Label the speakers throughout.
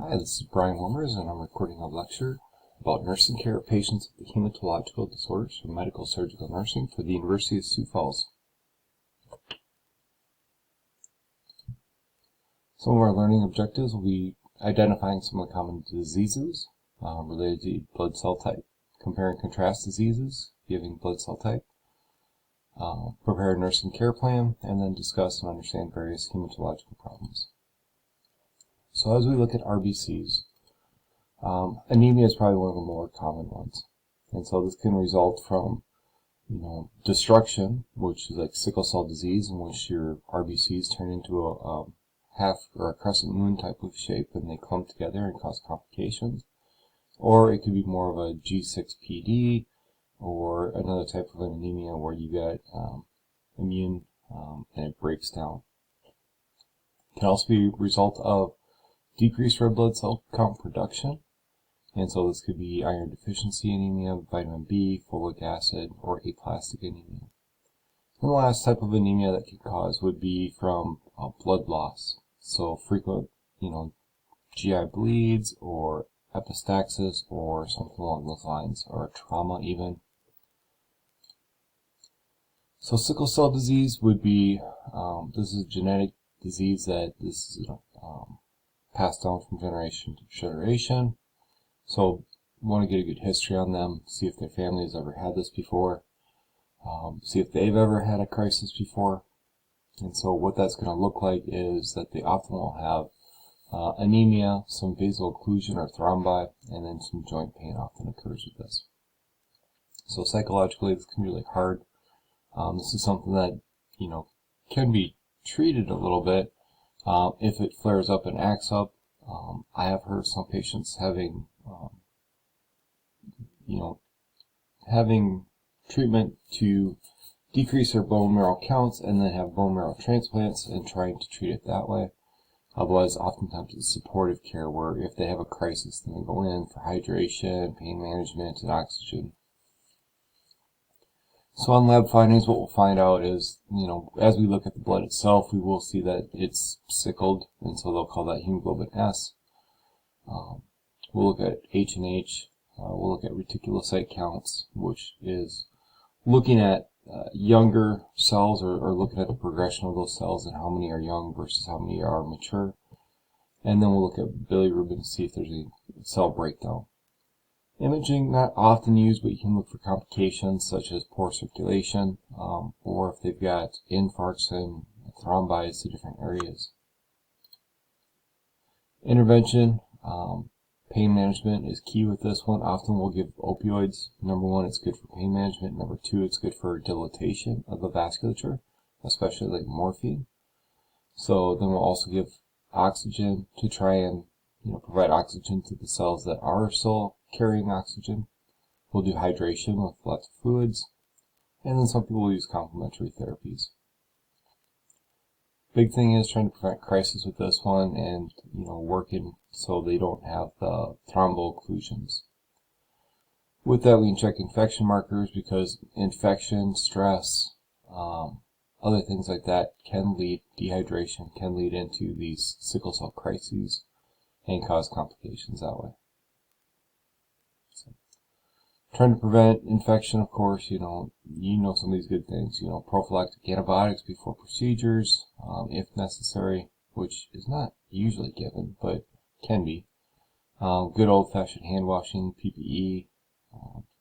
Speaker 1: Hi, this is Brian Wilmers, and I'm recording a lecture about nursing care of patients with hematological disorders from medical surgical nursing for the University of Sioux Falls. Some of our learning objectives will be identifying some of the common diseases related to blood cell type, compare and contrast diseases, giving blood cell type, prepare a nursing care plan, and then discuss and understand various hematological problems. So as we look at RBCs, anemia is probably one of the more common ones. And so this can result from, destruction, which is like sickle cell disease, in which your RBCs turn into a half or a crescent moon type of shape and they clump together and cause complications. Or it could be more of a G6PD or another type of anemia where you get immune and it breaks down. It can also be a result of decreased red blood cell count production, and so this could be iron deficiency anemia, vitamin B, folic acid, or aplastic anemia. And the last type of anemia that could cause would be from blood loss, so frequent, GI bleeds or epistaxis or something along those lines, or trauma even. So sickle cell disease would be, this is a genetic disease that this is passed down from generation to generation. So we want to get a good history on them, see if their family has ever had this before, see if they've ever had a crisis before. And so what that's going to look like is that they often will have anemia, some vaso-occlusion or thrombi, and then some joint pain often occurs with this. So psychologically this can be really hard. This is something that, can be treated a little bit. If it flares up and acts up, I have heard some patients having, having treatment to decrease their bone marrow counts and then have bone marrow transplants and trying to treat it that way. Otherwise, oftentimes it's supportive care where if they have a crisis, then they go in for hydration, pain management, and oxygen. So on lab findings, what we'll find out is, as we look at the blood itself, we will see that it's sickled, and so they'll call that hemoglobin S. We'll look at H&H, we'll look at reticulocyte counts, which is looking at younger cells or looking at the progression of those cells and how many are young versus how many are mature. And then we'll look at bilirubin to see if there's any cell breakdown. Imaging, not often used, but you can look for complications such as poor circulation, or if they've got infarcts and thrombi to different areas. Intervention, pain management is key with this one. Often we'll give opioids. Number one, it's good for pain management. Number two, it's good for dilatation of the vasculature, especially like morphine. So then we'll also give oxygen to try and provide oxygen to the cells that are still carrying oxygen. We'll do hydration with lots of fluids, and then some people will use complementary therapies. Big thing is trying to prevent crisis with this one and working so they don't have the thrombo-occlusions. With that, we can check infection markers because infection, stress, other things like that can lead, dehydration can lead into these sickle cell crises and cause complications that way. So, trying to prevent infection, of course, some of these good things, prophylactic antibiotics before procedures, if necessary, which is not usually given, but can be. Good old-fashioned hand washing, PPE,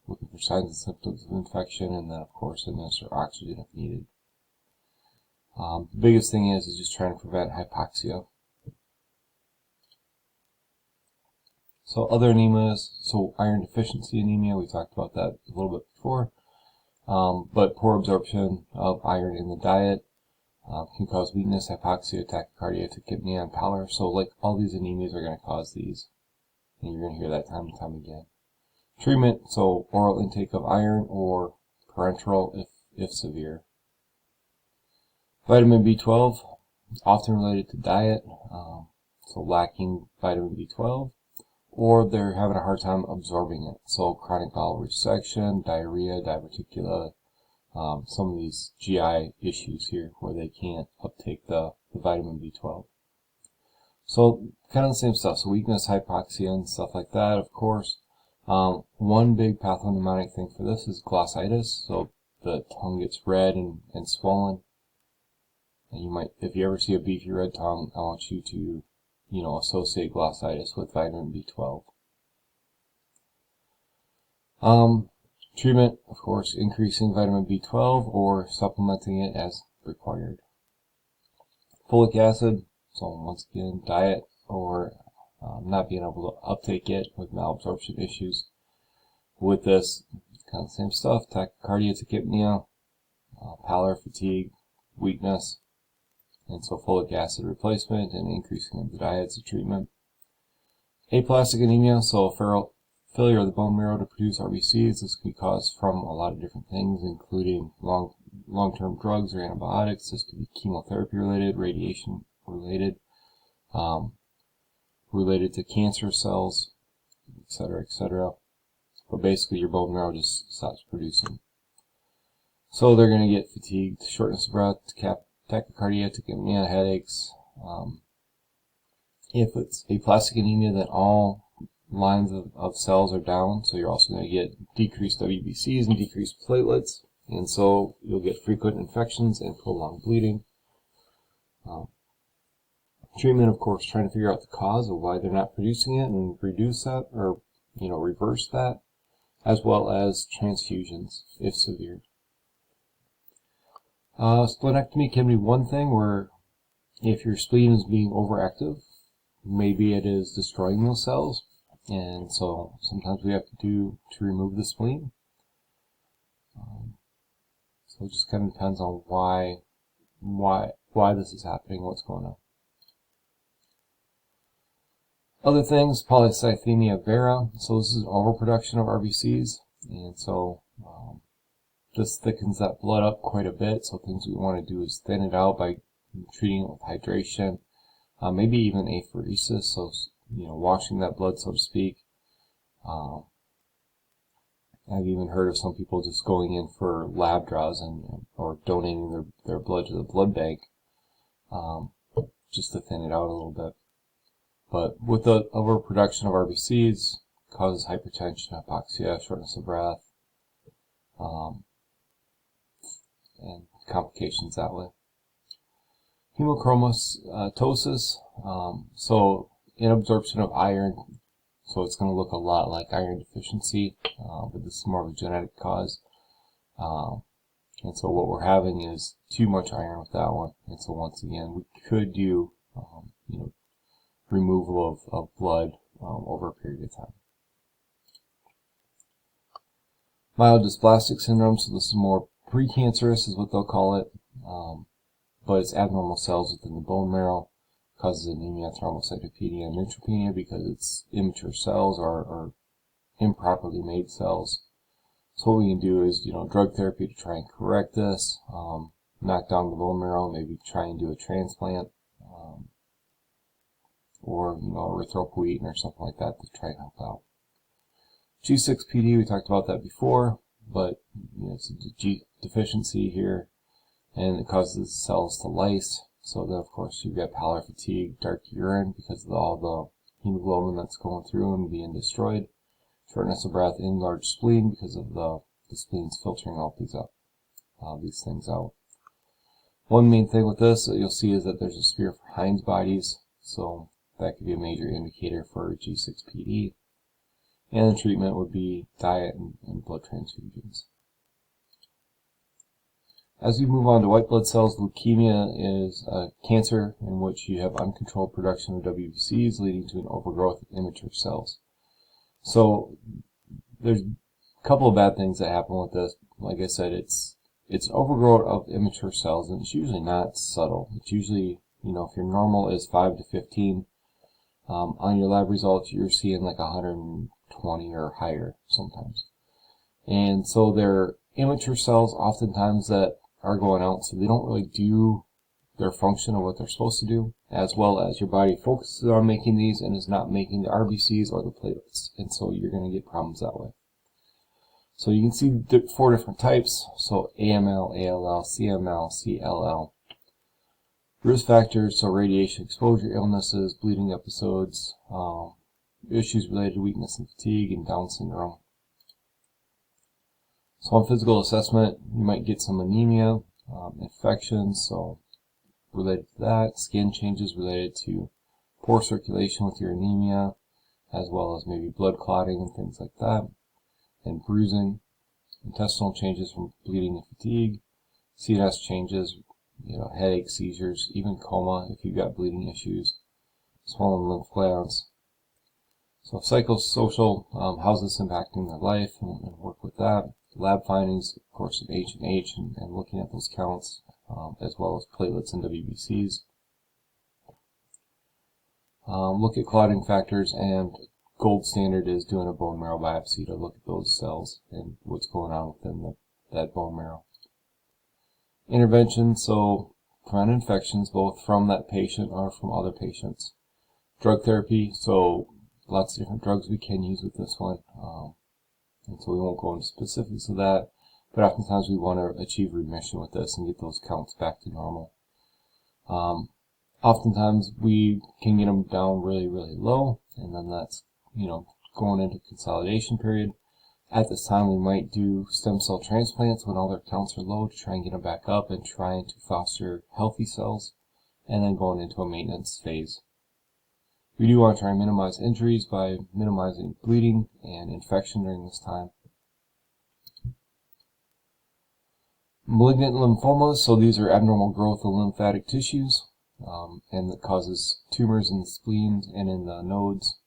Speaker 1: looking for signs and symptoms of infection, and then, of course, administer oxygen if needed. The biggest thing is just trying to prevent hypoxia. So other anemias, so iron deficiency anemia, we talked about that a little bit before, but poor absorption of iron in the diet can cause weakness, hypoxia, tachycardia, tachypnea, and pallor. So like all these anemias are going to cause these, and you're going to hear that time and time again. Treatment, so oral intake of iron or parenteral if severe. Vitamin B12, often related to diet, so lacking vitamin B12. Or they're having a hard time absorbing it. So chronic bowel resection, diarrhea, diverticula, some of these GI issues here where they can't uptake the vitamin B12. So kind of the same stuff. So weakness, hypoxia, and stuff like that, of course. One big pathognomonic thing for this is glossitis. So the tongue gets red and swollen. And you might, if you ever see a beefy red tongue, I want you to, associate glossitis with vitamin B12. Treatment, of course, increasing vitamin B12 or supplementing it as required. Folic acid, so once again, diet or not being able to uptake it with malabsorption issues. With this, kind of the same stuff, tachycardia, tachypnea, pallor, fatigue, weakness, and so folic acid replacement and increasing of the diet as a treatment. Aplastic anemia, so failure of the bone marrow to produce RBCs. This can be caused from a lot of different things, including long-term drugs or antibiotics. This could be chemotherapy related, radiation related, related to cancer cells, etc., etc. But basically your bone marrow just stops producing. So they're going to get fatigued, shortness of breath, tachycardia, tachypnea, headaches. If it's aplastic anemia, then all lines of cells are down, so you're also going to get decreased WBCs and decreased platelets, and so you'll get frequent infections and prolonged bleeding. Treatment, of course, trying to figure out the cause of why they're not producing it and reduce that, or reverse that, as well as transfusions if severe. Splenectomy can be one thing where if your spleen is being overactive, maybe it is destroying those cells, and so sometimes we have to remove the spleen. So it just kind of depends on why this is happening, what's going on. Other things, polycythemia vera. So this is an overproduction of RBCs, and so this thickens that blood up quite a bit. So things we want to do is thin it out by treating it with hydration, maybe even apheresis. So washing that blood, so to speak. I've even heard of some people just going in for lab draws or donating their blood to the blood bank, just to thin it out a little bit. But with the overproduction of RBCs, causes hypertension, hypoxia, shortness of breath, and complications that way. Hemochromatosis, so inabsorption of iron, so it's going to look a lot like iron deficiency, but this is more of a genetic cause. And so what we're having is too much iron with that one, and so once again, we could do, removal of blood over a period of time. Myelodysplastic syndrome, so this is more precancerous is what they'll call it, but it's abnormal cells within the bone marrow, causes anemia, thrombocytopenia, and neutropenia because it's immature cells or improperly made cells. So what we can do is, drug therapy to try and correct this, knock down the bone marrow, maybe try and do a transplant, or, erythropoietin or something like that to try and help out. G6PD, we talked about that before, but it's a G deficiency here, and it causes the cells to lyse. So then, of course, you've got pallor, fatigue, dark urine because of all the hemoglobin that's going through and being destroyed. Shortness of breath, enlarged spleen because of the spleen's filtering all these things out. One main thing with this that you'll see is that there's a smear for Heinz bodies, so that could be a major indicator for G6PD. And the treatment would be diet and blood transfusions. As we move on to white blood cells, leukemia is a cancer in which you have uncontrolled production of WBCs leading to an overgrowth of immature cells. So there's a couple of bad things that happen with this. Like I said, it's overgrowth of immature cells, and it's usually not subtle. It's usually, if your normal is 5 to 15, on your lab results you're seeing like 120 or higher sometimes. And so they're immature cells oftentimes that are going out, so they don't really do their function of what they're supposed to do, as well as your body focuses on making these and is not making the RBCs or the platelets, and so you're going to get problems that way. So you can see 4 different types, so AML, ALL, CML, CLL. Risk factors, so radiation exposure, illnesses, bleeding episodes, issues related to weakness and fatigue, and Down syndrome. So on physical assessment, you might get some anemia, infections, so related to that, skin changes related to poor circulation with your anemia, as well as maybe blood clotting and things like that, and bruising, intestinal changes from bleeding and fatigue, CNS changes, headaches, seizures, even coma if you've got bleeding issues, swollen lymph glands. So psychosocial, how's this impacting their life, and work with that. Lab findings, of course, of H&H and looking at those counts, as well as platelets and WBCs. Look at clotting factors, and gold standard is doing a bone marrow biopsy to look at those cells and what's going on within that bone marrow. Intervention, so prevent infections both from that patient or from other patients. Drug therapy, so lots of different drugs we can use with this one, and so we won't go into specifics of that, but oftentimes we want to achieve remission with this and get those counts back to normal. Oftentimes we can get them down really, really low, and then that's, going into consolidation period. At this time, we might do stem cell transplants when all their counts are low to try and get them back up and trying to foster healthy cells, and then going into a maintenance phase. We do want to try and minimize injuries by minimizing bleeding and infection during this time. Malignant lymphomas, so these are abnormal growth of lymphatic tissues, and that causes tumors in the spleen and in the nodes.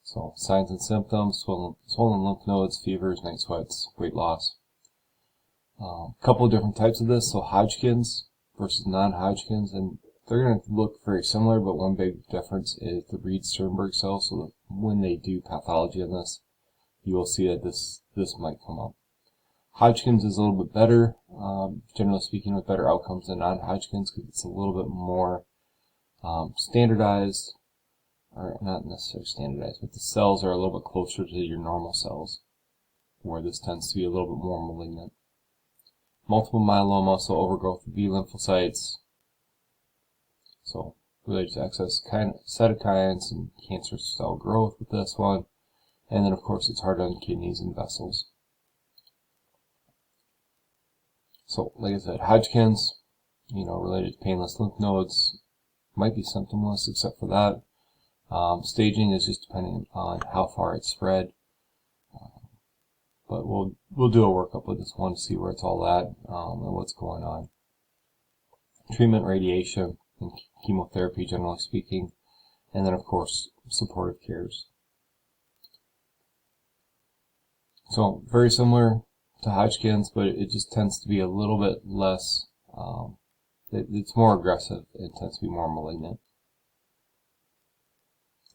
Speaker 1: So signs and symptoms, swollen lymph nodes, fevers, night sweats, weight loss. A couple of different types of this, so Hodgkin's versus non-Hodgkin's, and they're going to look very similar, but one big difference is the Reed-Sternberg cell, so that when they do pathology on this, you will see that this might come up. Hodgkin's is a little bit better, generally speaking, with better outcomes than non-Hodgkin's, because it's a little bit more standardized, or not necessarily standardized, but the cells are a little bit closer to your normal cells, where this tends to be a little bit more malignant. Multiple myeloma, so overgrowth of B lymphocytes, so related to excess cytokines and cancer cell growth with this one, and then of course it's hard on kidneys and vessels. So like I said, Hodgkin's, related to painless lymph nodes, might be symptomless except for that. Staging is just depending on how far it's spread, but we'll do a workup with this one to see where it's all at, and what's going on. Treatment, radiation, and chemotherapy, generally speaking, and then of course supportive cares. So very similar to Hodgkin's, but it just tends to be a little bit less, it's more aggressive, it tends to be more malignant.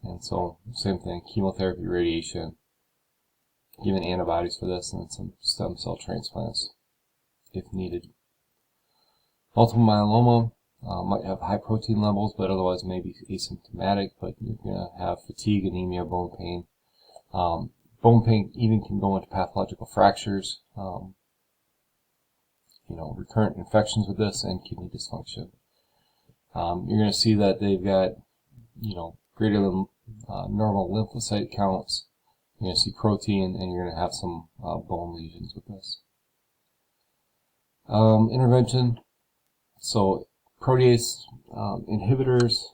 Speaker 1: And so, same thing, chemotherapy, radiation, giving antibodies for this, and then some stem cell transplants if needed. Multiple myeloma might have high protein levels, but otherwise may be asymptomatic, but you're going to have fatigue, anemia, bone pain. Bone pain even can go into pathological fractures, recurrent infections with this, and kidney dysfunction. You're going to see that they've got, greater than normal lymphocyte counts. You're going to see protein, and you're going to have some bone lesions with this. Intervention, so protease inhibitors,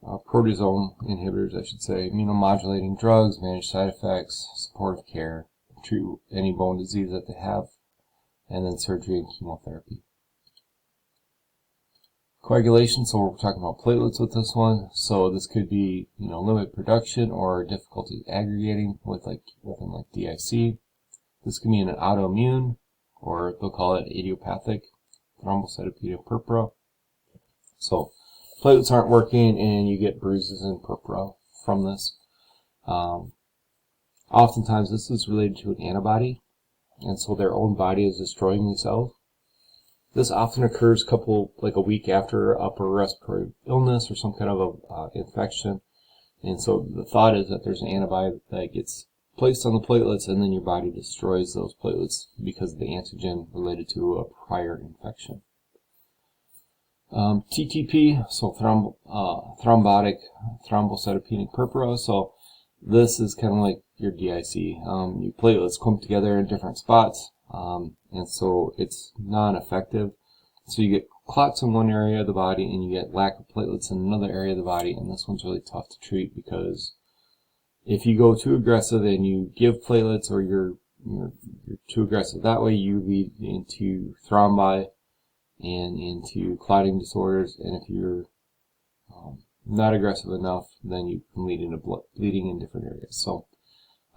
Speaker 1: proteasome inhibitors, I should say, immunomodulating drugs, manage side effects, supportive care, treat any bone disease that they have, and then surgery and chemotherapy. Coagulation, so we're talking about platelets with this one. So this could be, limited production or difficulty aggregating within DIC. This can be an autoimmune, or they'll call it idiopathic thrombocytopenia purpura. So platelets aren't working, and you get bruises and purpura from this. Oftentimes this is related to an antibody, and so their own body is destroying these cells. This often occurs a week after upper respiratory illness or some kind of a infection. And so the thought is that there's an antibody that gets placed on the platelets, and then your body destroys those platelets because of the antigen related to a prior infection. TTP, so thrombotic thrombocytopenic purpura. So this is kind of like your DIC. Your platelets clump together in different spots, and so it's non-effective. So you get clots in one area of the body, and you get lack of platelets in another area of the body, and this one's really tough to treat because if you go too aggressive and you give platelets, or you're too aggressive that way, you lead into thrombi and into clotting disorders. And if you're not aggressive enough, then you can lead into bleeding in different areas. So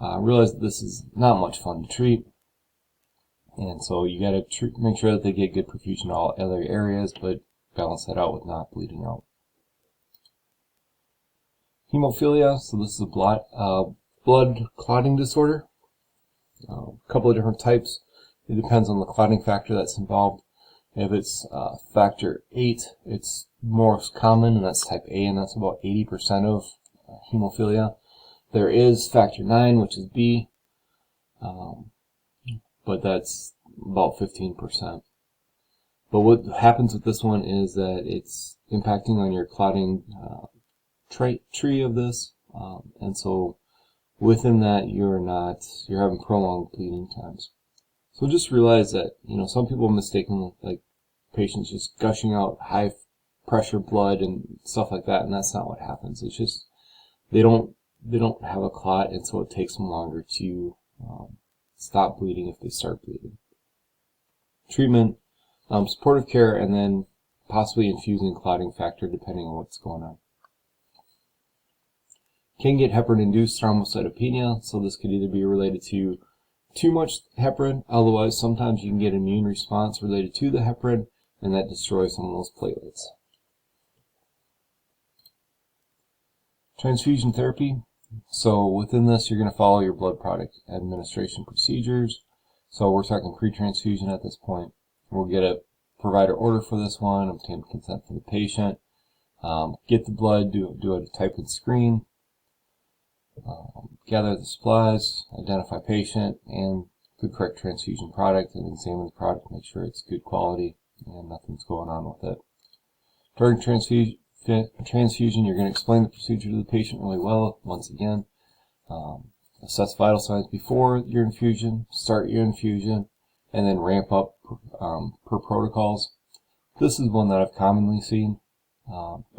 Speaker 1: realize that this is not much fun to treat, and so you got to make sure that they get good perfusion to all other areas, but balance that out with not bleeding out. Hemophilia, so this is a blood clotting disorder. A couple of different types. It depends on the clotting factor that's involved. If it's factor 8, it's most common, and that's type A, and that's about 80% of hemophilia. There is factor 9, which is B, but that's about 15%. But what happens with this one is that it's impacting on your clotting tree of this, and so within that you're having prolonged bleeding times. So just realize that, some people mistaken like patients just gushing out high pressure blood and stuff like that, and that's not what happens. It's just they don't have a clot, and so it takes them longer to stop bleeding if they start bleeding. Treatment, supportive care, and then possibly infusing clotting factor depending on what's going on. Can get heparin-induced thrombocytopenia, so this could either be related to too much heparin, otherwise sometimes you can get an immune response related to the heparin, and that destroys some of those platelets. Transfusion therapy, so within this you're going to follow your blood product administration procedures. So we're talking pre-transfusion at this point. We'll get a provider order for this one, obtain consent from the patient, get the blood, do a type and screen, gather the supplies, identify patient and the correct transfusion product, and examine the product, make sure it's good quality and nothing's going on with it. During transfusion, you're going to explain the procedure to the patient really well, once again. Assess vital signs before your infusion, start your infusion, and then ramp up per protocols. This is one that I've commonly seen.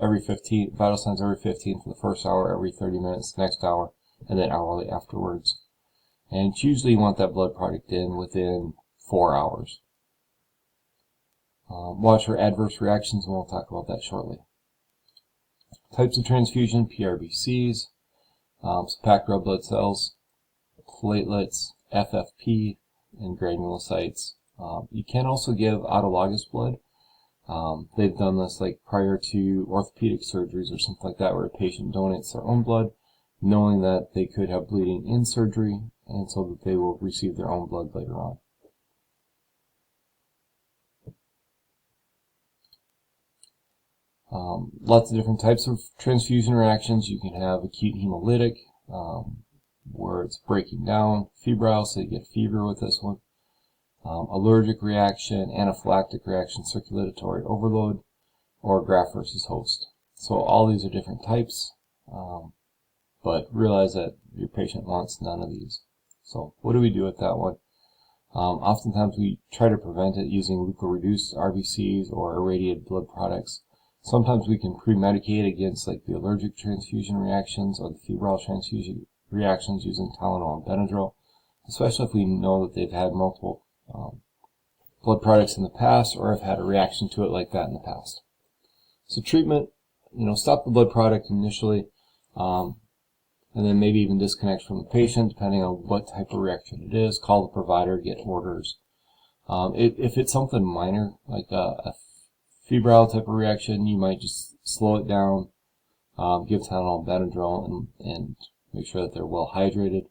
Speaker 1: Every 15, vital signs every 15 for the first hour, every 30 minutes next hour, and then hourly afterwards. And usually you want that blood product in within 4 hours. Watch for adverse reactions, and we'll talk about that shortly. Types of transfusion: PRBCs, so packed red blood cells, platelets, FFP, and granulocytes. You can also give autologous blood. They've done this like prior to orthopedic surgeries or something like that, where a patient donates their own blood, knowing that they could have bleeding in surgery, and so that they will receive their own blood later on. Lots of different types of transfusion reactions. You can have acute hemolytic, where it's breaking down, febrile, so you get fever with this one. Allergic reaction, anaphylactic reaction, circulatory overload, or graft versus host. So all these are different types, but realize that your patient wants none of these. So what do we do with that one? Oftentimes we try to prevent it using leukoreduced RBCs or irradiated blood products. Sometimes we can pre-medicate against like the allergic transfusion reactions or the febrile transfusion reactions using Tylenol and Benadryl, especially if we know that they've had multiple blood products in the past or have had a reaction to it like that in the past. So treatment, stop the blood product initially, and then maybe even disconnect from the patient depending on what type of reaction it is. Call the provider, get orders. If it's something minor like a febrile type of reaction, you might just slow it down, give Tylenol and Benadryl, and make sure that they're well hydrated.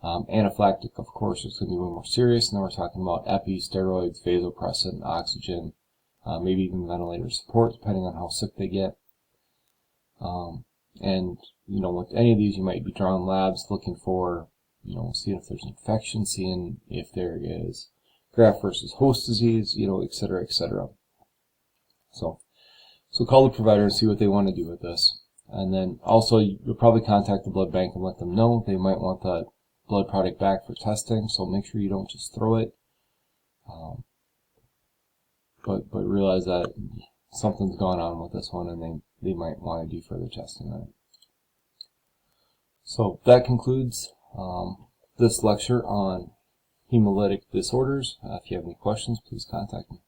Speaker 1: Anaphylactic, of course, is going to be more serious, and then we're talking about epi, steroids, vasopressin, oxygen, maybe even ventilator support, depending on how sick they get. And, with any of these, you might be drawing labs looking for, seeing if there's infection, seeing if there is graft versus host disease, et cetera, et cetera. So So call the provider and see what they want to do with this. And then also you'll probably contact the blood bank and let them know they might want that blood product back for testing, so make sure you don't just throw it. But realize that something's gone on with this one and they might want to do further testing on it. So that concludes this lecture on hemolytic disorders. If you have any questions, please contact me.